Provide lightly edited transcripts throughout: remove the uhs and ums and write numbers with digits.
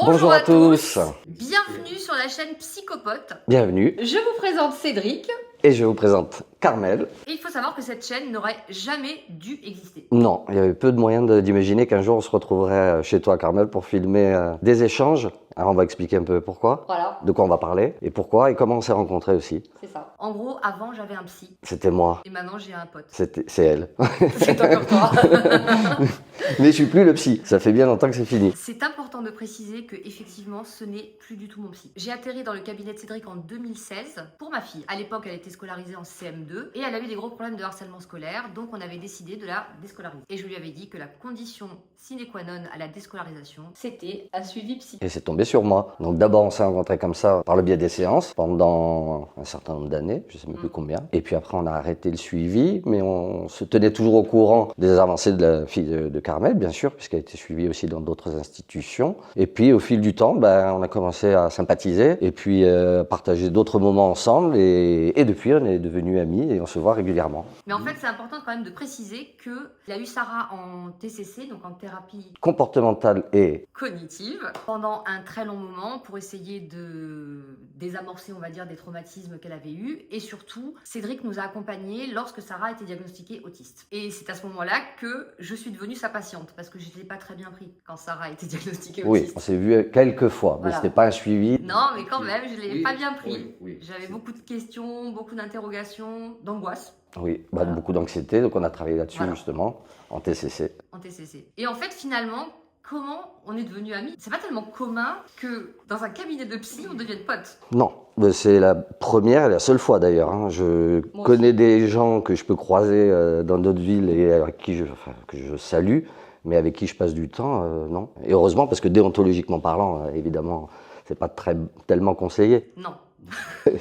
Bonjour à tous. Bienvenue sur la chaîne Psychopote. Bienvenue. Je vous présente Cédric. Et je vous présente Carmel. Et il faut savoir que cette chaîne n'aurait jamais dû exister. Non, il y avait peu de moyens d'imaginer qu'un jour on se retrouverait chez toi, Carmel, pour filmer des échanges. Alors on va expliquer un peu pourquoi, Voilà, de quoi on va parler, et pourquoi, et comment on s'est rencontrés aussi. c'est ça. En gros, avant j'avais un psy. C'était moi. Et maintenant j'ai un pote. C'est elle. C'est encore toi. Mais je suis plus le psy. Ça fait bien longtemps que c'est fini. C'est important de préciser que effectivement ce n'est plus du tout mon psy. J'ai atterri dans le cabinet de Cédric en 2016 pour ma fille. À l'époque, elle était scolarisée en CM2 et elle avait des gros problèmes de harcèlement scolaire, donc on avait décidé de la déscolariser. Et je lui avais dit que la condition sine qua non à la déscolarisation, c'était un suivi psy. Et c'est tombé sur moi. Donc d'abord on s'est rencontrés comme ça par le biais des séances pendant un certain nombre d'années, je sais même plus combien. Et puis après on a arrêté le suivi, mais on se tenait toujours au courant des avancées de la fille de Carmel, bien sûr, puisqu'elle a été suivie aussi dans d'autres institutions. Et puis au fil du temps, on a commencé à sympathiser et puis partager d'autres moments ensemble. Et depuis on est devenus amis et on se voit régulièrement. Mais en fait c'est important quand même de préciser qu'il a eu Sarah en TCC, donc en thérapie Comportementale et cognitive, pendant un très long moment pour essayer de désamorcer, on va dire, des traumatismes qu'elle avait eus. Et surtout, Cédric nous a accompagnés lorsque Sarah a été diagnostiquée autiste. Et c'est à ce moment-là que je suis devenue sa patiente, parce que je ne l'ai pas très bien pris quand Sarah a été diagnostiquée autiste. Oui, on s'est vu quelques fois, mais Voilà. c'était pas un suivi. Non, mais quand même, je ne l'ai Oui, pas bien pris. oui, J'avais beaucoup de questions, beaucoup d'interrogations, d'angoisse Oui, Voilà. beaucoup d'anxiété, donc on a travaillé là-dessus Voilà. justement, en TCC. en TCC. Et en fait, finalement, comment on est devenus amis? C'est pas tellement commun que dans un cabinet de psy, on devienne potes. Non, c'est la première et la seule fois d'ailleurs. Je Moi connais des gens que je peux croiser dans d'autres villes et avec qui que je salue, mais avec qui je passe du temps, non. Et heureusement, parce que déontologiquement parlant, évidemment, c'est pas tellement conseillé. Non.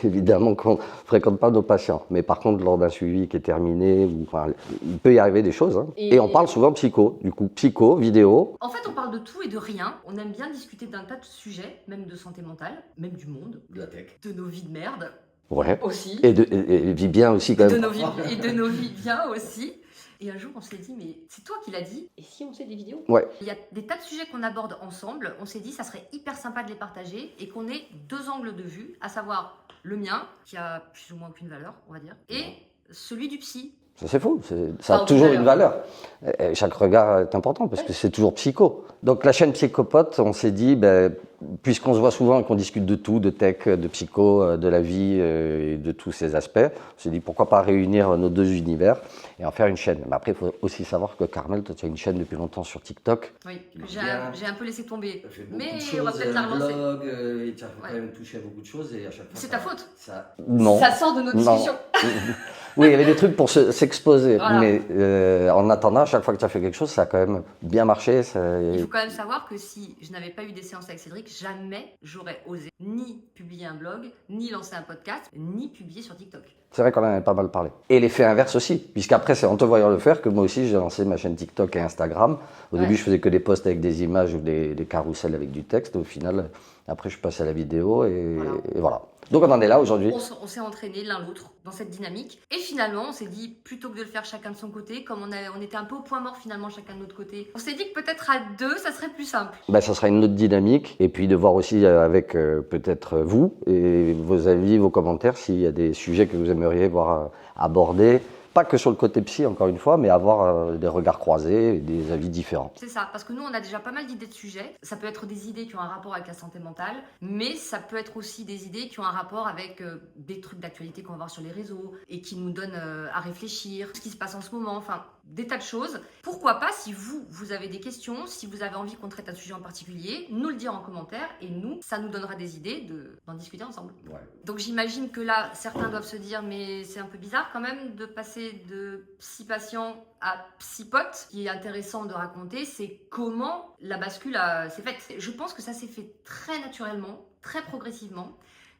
Évidemment qu'on ne fréquente pas nos patients. Mais par contre, lors d'un suivi qui est terminé, il peut y arriver des choses. Et on parle souvent psycho. Du coup, psycho, vidéo. En fait, on parle de tout et de rien. On aime bien discuter d'un tas de sujets, même de santé mentale, même du monde, De la tech. de nos vies de merde Ouais. aussi, Et vit bien aussi quand de même. nos vies, et de nos vies bien aussi. Et un jour, on s'est dit, mais c'est toi qui l'as dit. Et si on faisait des vidéos? Ouais. Il y a des tas de sujets qu'on aborde ensemble. On s'est dit, ça serait hyper sympa de les partager et qu'on ait deux angles de vue, à savoir le mien, qui a plus ou moins aucune valeur, on va dire, et celui du psy. Ça c'est faux, ça a Enfin, toujours aucune une valeur. Et chaque regard est important parce que c'est toujours psycho. Donc la chaîne Psychopote, on s'est dit, puisqu'on se voit souvent et qu'on discute de tout, de tech, de psycho, de la vie et de tous ces aspects, on s'est dit pourquoi pas réunir nos deux univers et en faire une chaîne. Mais après, il faut aussi savoir que Carmel, toi tu as une chaîne depuis longtemps sur TikTok. Oui, que Bien. j'ai un peu laissé tomber. Tu as fait beaucoup Mais de on choses, va peut-être la un relancer. blog, et tu as Ouais. quand même touché à beaucoup de choses et à chaque fois. C'est ta faute. Ça, Non. Ça sort de nos Non. discussions. Oui, il y avait des trucs pour s'exposer, Voilà. mais en attendant, à chaque fois que tu as fait quelque chose, ça a quand même bien marché. Il faut quand même savoir que si je n'avais pas eu des séances avec Cédric, jamais j'aurais osé ni publier un blog, ni lancer un podcast, ni publier sur TikTok. C'est vrai qu'on en avait pas mal parlé. Et l'effet inverse aussi, puisqu'après, c'est en te voyant le faire que moi aussi, j'ai lancé ma chaîne TikTok et Instagram. Au début, je faisais que des posts avec des images ou des carousels avec du texte. Au final, après, je suis passé à la vidéo et voilà. Donc, on en est là aujourd'hui. On s'est entraînés l'un l'autre dans cette dynamique. Et finalement, on s'est dit, plutôt que de le faire chacun de son côté, comme on était un peu au point mort finalement chacun de notre côté, on s'est dit que peut-être à deux, ça serait plus simple. Ça sera une autre dynamique. Et puis de voir aussi avec peut-être vous et vos avis, vos commentaires, s'il y a des sujets que vous aimeriez voir abordés. Pas que sur le côté psy, encore une fois, mais avoir des regards croisés et des avis différents. C'est ça, parce que nous, on a déjà pas mal d'idées de sujets. Ça peut être des idées qui ont un rapport avec la santé mentale, mais ça peut être aussi des idées qui ont un rapport avec des trucs d'actualité qu'on va voir sur les réseaux et qui nous donnent à réfléchir, ce qui se passe en ce moment, enfin, des tas de choses. Pourquoi pas, si vous avez des questions, si vous avez envie qu'on traite un sujet en particulier, nous le dire en commentaire et nous, ça nous donnera des idées d'en discuter ensemble. ouais. Donc j'imagine que là, certains doivent se dire, mais c'est un peu bizarre quand même de passer de psy-patient à psy-pote. Ce qui est intéressant de raconter, c'est comment la bascule s'est faite. Je pense que ça s'est fait très naturellement, très progressivement.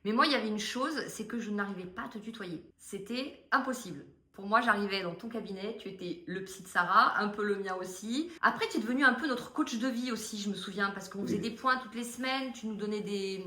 Mais moi, il y avait une chose, c'est que je n'arrivais pas à te tutoyer. C'était impossible. Pour moi, j'arrivais dans ton cabinet, tu étais le psy de Sarah, un peu le mien aussi. Après, tu es devenu un peu notre coach de vie aussi, je me souviens, parce qu'on faisait des points toutes les semaines, tu nous donnais des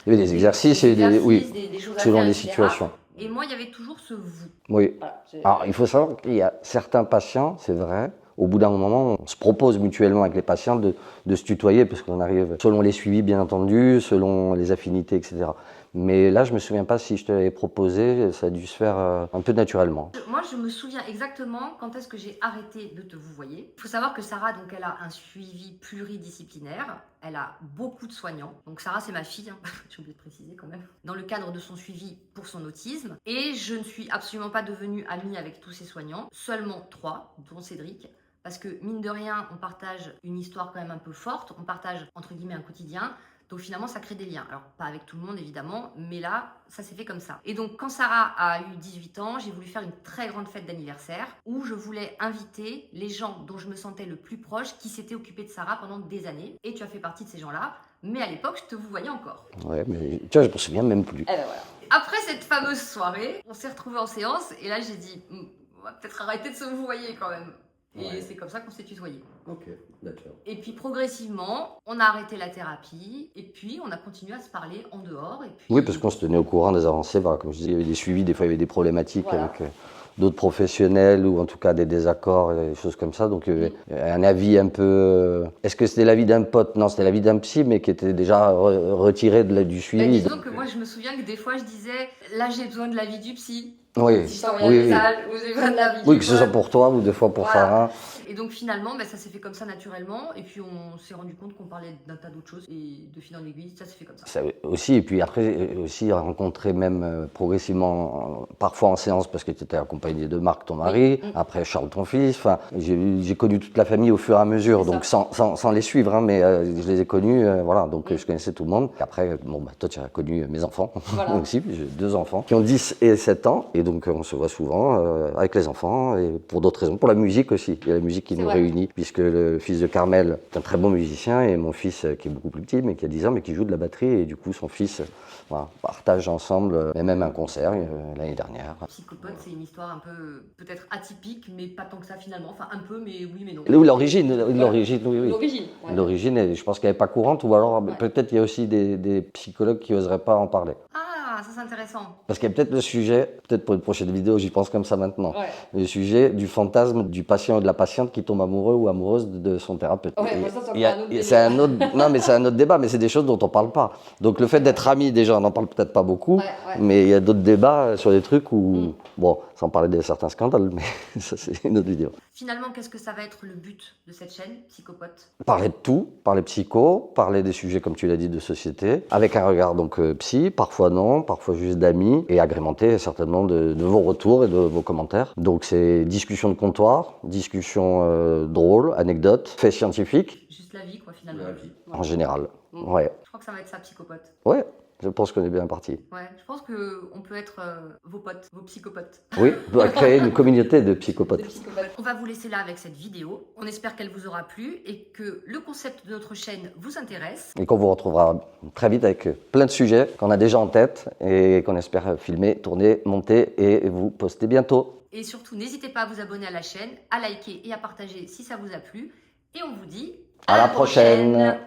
Il y avait des exercices et des choses à selon faire, les etc. situations. Et moi, il y avait toujours ce vous. Oui. Voilà, Alors, il faut savoir qu'il y a certains patients, c'est vrai, au bout d'un moment, on se propose mutuellement avec les patients de se tutoyer, parce qu'on arrive selon les suivis, bien entendu, selon les affinités, etc. Mais là, je me souviens pas si je te l'avais proposé, ça a dû se faire un peu naturellement. Moi, je me souviens exactement quand est-ce que j'ai arrêté de te vouvoyer. Il faut savoir que Sarah, donc, elle a un suivi pluridisciplinaire. Elle a beaucoup de soignants. Donc Sarah, c'est ma fille, hein. J'ai oublié de préciser quand même. Dans le cadre de son suivi pour son autisme. Et je ne suis absolument pas devenue amie avec tous ces soignants. Seulement 3, dont Cédric. Parce que mine de rien, on partage une histoire quand même un peu forte. On partage, entre guillemets, un quotidien. Donc finalement, ça crée des liens. Alors, pas avec tout le monde, évidemment, mais là, ça s'est fait comme ça. Et donc, quand Sarah a eu 18 ans, j'ai voulu faire une très grande fête d'anniversaire où je voulais inviter les gens dont je me sentais le plus proche, qui s'étaient occupés de Sarah pendant des années. Et tu as fait partie de ces gens-là. Mais à l'époque, je te vous voyais encore. Ouais, mais tu vois, je me souviens même plus. Et ben voilà. Après cette fameuse soirée, on s'est retrouvés en séance et là, j'ai dit, on va peut-être arrêter de se vous voyer quand même. Et Ouais. c'est comme ça qu'on s'est tutoyé. Ok, d'accord. Et puis progressivement, on a arrêté la thérapie et puis on a continué à se parler en dehors. Et puis... Oui, parce qu'on se tenait au courant des avancées. Voilà, comme je disais, il y avait des suivis, des fois il y avait des problématiques Voilà. avec d'autres professionnels ou en tout cas des désaccords, des choses comme ça. Donc il y avait un avis un peu. Est-ce que c'était l'avis d'un pote? Non, c'était l'avis d'un psy, mais qui était déjà retiré du Bah, suivi. disons que moi, je me souviens que des fois, je disais, là, j'ai besoin de l'avis du psy. Oui, Si je t'envoie un oui, oui. message, ou j'ai besoin de l'avis Oui, du que ce soit pote. pour toi ou des fois pour Voilà. Sarah. Et donc finalement, bah, ça s'est fait comme ça naturellement. Et puis on s'est rendu compte qu'on parlait d'un tas d'autres choses. Et de fil en aiguille, ça s'est fait comme ça. Ça aussi, et puis après, aussi rencontrer même progressivement, parfois en séance, parce que tu étais accompagné de Marc, ton mari, après Charles, ton fils. Enfin, j'ai connu toute la famille au fur et à mesure, donc sans les suivre, hein, mais je les ai connus, voilà, donc je connaissais tout le monde. Et après, bon, bah, toi, tu as connu mes enfants aussi, j'ai 2 enfants qui ont 10 et 7 ans, et donc on se voit souvent avec les enfants, et pour d'autres raisons, pour la musique aussi. Il y a la musique qui nous réunit, puisque le fils de Carmel est un très bon musicien, et mon fils, qui est beaucoup plus petit, mais qui a 10 ans, mais qui joue de la batterie, et du coup, son fils, voilà, partage ensemble, et même un concert l'année dernière. Psychopote, c'est une histoire un peu peut-être atypique, mais pas tant que ça finalement. Enfin, un peu, mais oui, mais non. L'origine, oui. L'origine. Ouais. L'origine, je pense qu'elle n'est pas courante, ou alors peut-être il y a aussi des psychologues qui n'oseraient pas en parler. Ah, ça c'est intéressant. Parce qu'il y a peut-être le sujet, peut-être pour une prochaine vidéo, j'y pense comme ça maintenant, Ouais. le sujet du fantasme du patient et de la patiente qui tombe amoureux ou amoureuse de son thérapeute. Ouais, Et moi, ça, c'est il y a- encore un autre c'est délire. un autre, non mais c'est un autre débat, mais c'est des choses dont on parle pas. Donc le fait d'être amis, déjà, on n'en parle peut-être pas beaucoup, Ouais. mais il y a d'autres débats sur des trucs où, bon, sans parler de certains scandales, mais ça c'est une autre vidéo. Finalement, qu'est-ce que ça va être le but de cette chaîne, Psychopote? Parler de tout, parler psycho, parler des sujets, comme tu l'as dit, de société, avec un regard donc psy, parfois non, parfois juste d'amis, et agrémenté certainement de vos retours et de vos commentaires. Donc c'est discussion de comptoir, discussion drôle, anecdotes, faits scientifiques, Juste la vie, quoi, finalement. La vie. en général. Ouais, Je crois que ça va être ça, Psychopote. ouais, je pense qu'on est bien parti. Ouais, je pense qu'on peut être vos potes, vos psychopotes. Oui, on doit créer une communauté de psychopathes. On va vous laisser là avec cette vidéo. On espère qu'elle vous aura plu et que le concept de notre chaîne vous intéresse. Et qu'on vous retrouvera très vite avec plein de sujets qu'on a déjà en tête et qu'on espère filmer, tourner, monter et vous poster bientôt. Et surtout, n'hésitez pas à vous abonner à la chaîne, à liker et à partager si ça vous a plu. Et on vous dit À la prochaine.